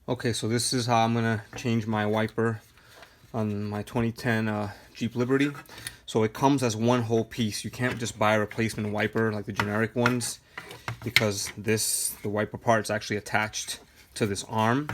Okay, so this is how I'm gonna change my wiper on my 2010 Jeep Liberty. So it comes as one whole piece. You can't just buy a replacement wiper like the generic ones, because the wiper part is actually attached to this arm.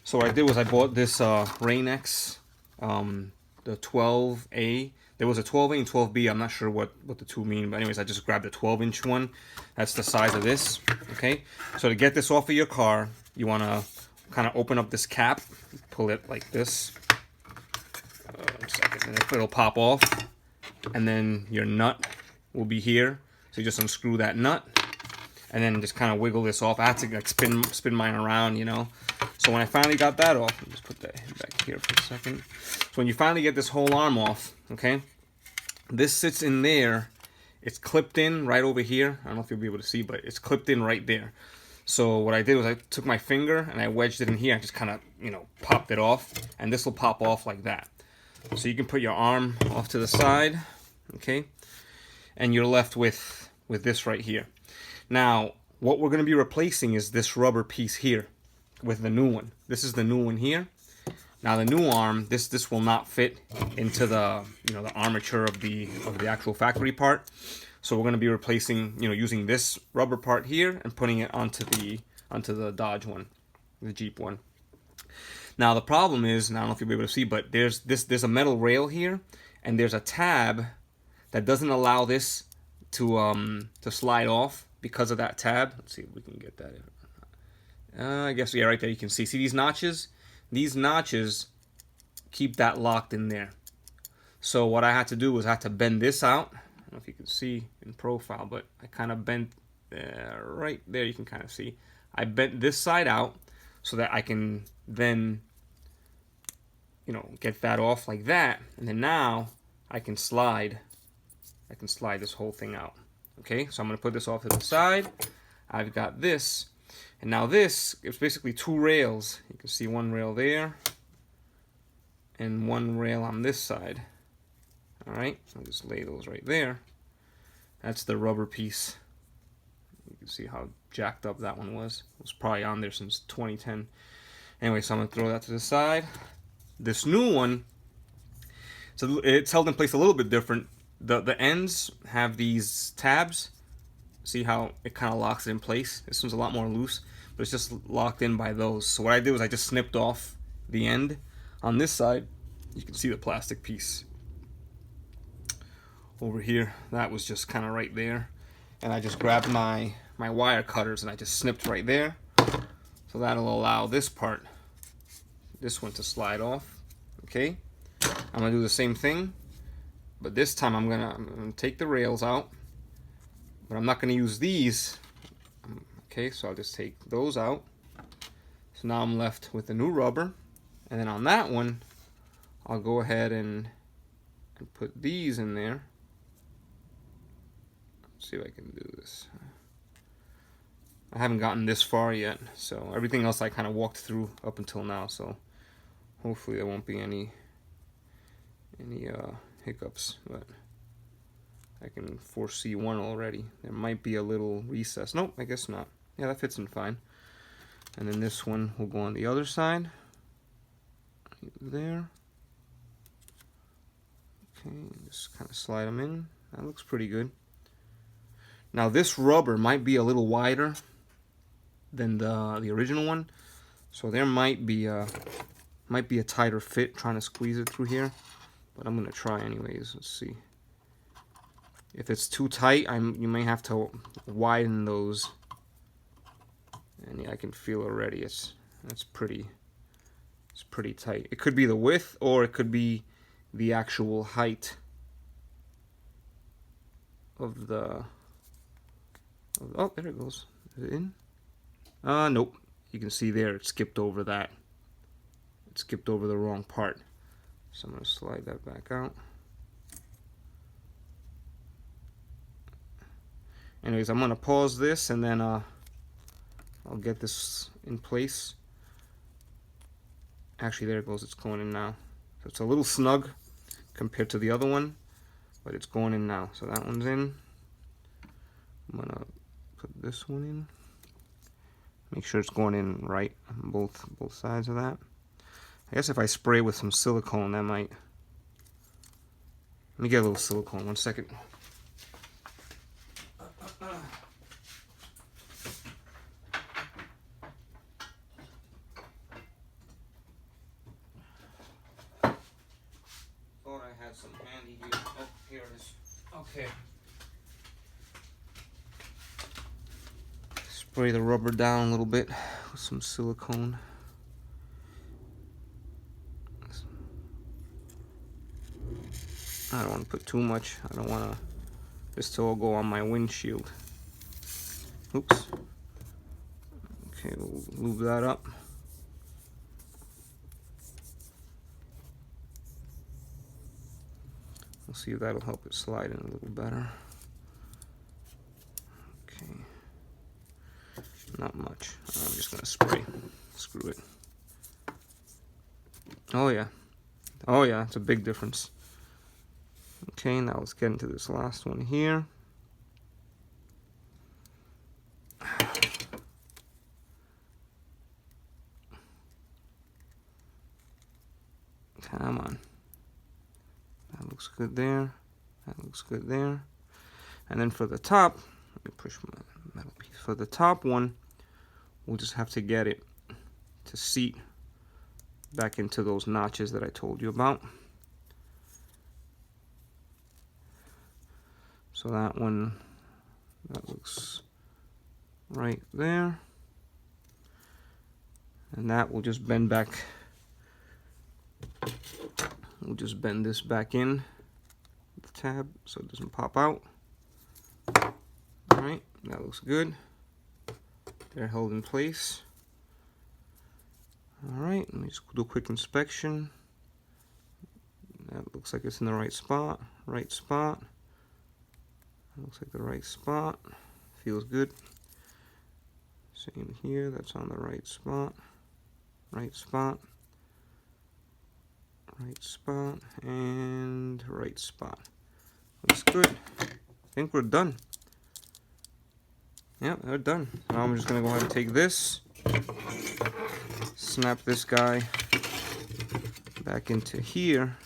So what I did was I bought this Rain-X, the 12A. There was a 12A and 12B. I'm not sure what the two mean, but anyways, I just grabbed the 12-inch one. That's the size of this. Okay, so to get this off of your car, you want to kind of open up this cap, pull it like this. 1 second, and it'll pop off, and then your nut will be here. So you just unscrew that nut, and then just kind of wiggle this off. I had to like spin mine around, you know. So when I finally got that off, let me just put that back here for a second. So when you finally get this whole arm off, okay, this sits in there. It's clipped in right over here. I don't know if you'll be able to see, but it's clipped in right there. So what I did was I took my finger and I wedged it in here. I just kind of, popped it off, and this will pop off like that. So you can put your arm off to the side, okay, and you're left with this right here. Now, what we're going to be replacing is this rubber piece here with the new one. This is the new one here. Now the new arm, this will not fit into the the armature of the actual factory part. So we're going to be replacing, using this rubber part here and putting it onto the Dodge one, the Jeep one. Now the problem is, and I don't know if you'll be able to see, but there's a metal rail here, and there's a tab that doesn't allow this to slide off because of that tab. Let's see if we can get that in. I guess, yeah, right there you can see these notches. These notches keep that locked in there. So what I had to do was I had to bend this out. I don't know if you can see in profile, but I kind of bent right there. You can kind of see. I bent this side out so that I can then, get that off like that. And then now I can slide this whole thing out. Okay, so I'm going to put this off to the side. I've got this. And now this is basically two rails. You can see one rail there and one rail on this side. All right, I'll just lay those right there. That's the rubber piece. You can see how jacked up that one was. It was probably on there since 2010. Anyway, so I'm going to throw that to the side. This new one, so it's held in place a little bit different. The ends have these tabs. See how it kind of locks it in place? This one's a lot more loose, but it's just locked in by those. So what I did was I just snipped off the end. On this side, you can see the plastic piece. Over here, that was just kind of right there. And I just grabbed my wire cutters and I just snipped right there. So that'll allow this part, this one, to slide off. Okay? I'm going to do the same thing, but this time I'm gonna take the rails out. But I'm not going to use these. Okay, so I'll just take those out. So now I'm left with the new rubber. And then on that one, I'll go ahead and put these in there. Let's see if I can do this. I haven't gotten this far yet, so everything else I kind of walked through up until now. So hopefully there won't be any hiccups, but I can foresee one already. There might be a little recess. Nope, I guess not. Yeah, that fits in fine. And then this one will go on the other side. Right there. Okay, just kind of slide them in. That looks pretty good. Now this rubber might be a little wider than the original one, so there might be a tighter fit trying to squeeze it through here. But I'm gonna try anyways. Let's see. If it's too tight, you may have to widen those. And yeah, I can feel already it's pretty tight. It could be the width, or it could be the actual height of the. Oh, there it goes. Is it in? Nope. You can see there it skipped over that. It skipped over the wrong part. So I'm gonna slide that back out. Anyways, I'm gonna pause this and then I'll get this in place. Actually, there it goes. It's going in now. So it's a little snug compared to the other one, but it's going in now. So that one's in. I'm gonna put this one in. Make sure it's going in right on both sides of that. I guess if I spray with some silicone, that might... Let me get a little silicone, 1 second. Thought I had some handy here. Oh, here it is. Okay. Spray the rubber down a little bit with some silicone. I don't want to put too much. I don't want to this to all go on my windshield. Oops. Okay, we'll move that up. We'll see if that'll help it slide in a little better. Okay. Not much. I'm just gonna spray. Screw it. Oh yeah. Oh yeah, it's a big difference. Okay, now let's get into this last one here. Come on. That looks good there. That looks good there. And then for the top, let me push my metal piece. For the top one, we'll just have to get it to seat back into those notches that I told you about. So that one, that looks right there. And that will just bend back. We'll just bend this back in the tab so it doesn't pop out. Alright, that looks good. They're held in place. Alright, let me just do a quick inspection. That looks like it's in the right spot. Right spot. Looks like the right spot. Feels good. Same here, that's on the right spot. Right spot. Right spot. And right spot. Looks good. I think we're done. Yeah, they're done. Now I'm just going to go ahead and take this. Snap this guy back into here.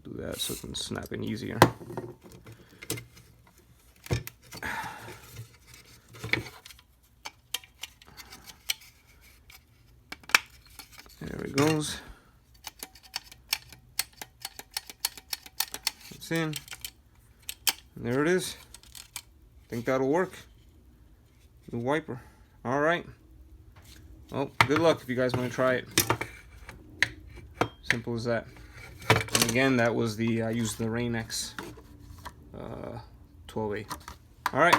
Do that so it can snap in easier. There it goes. It's in. And there it is. I think that'll work. New wiper. Alright. Well, good luck if you guys want to try it. Simple as that. And again, that was the, I used the Rain-X 12A. Alright.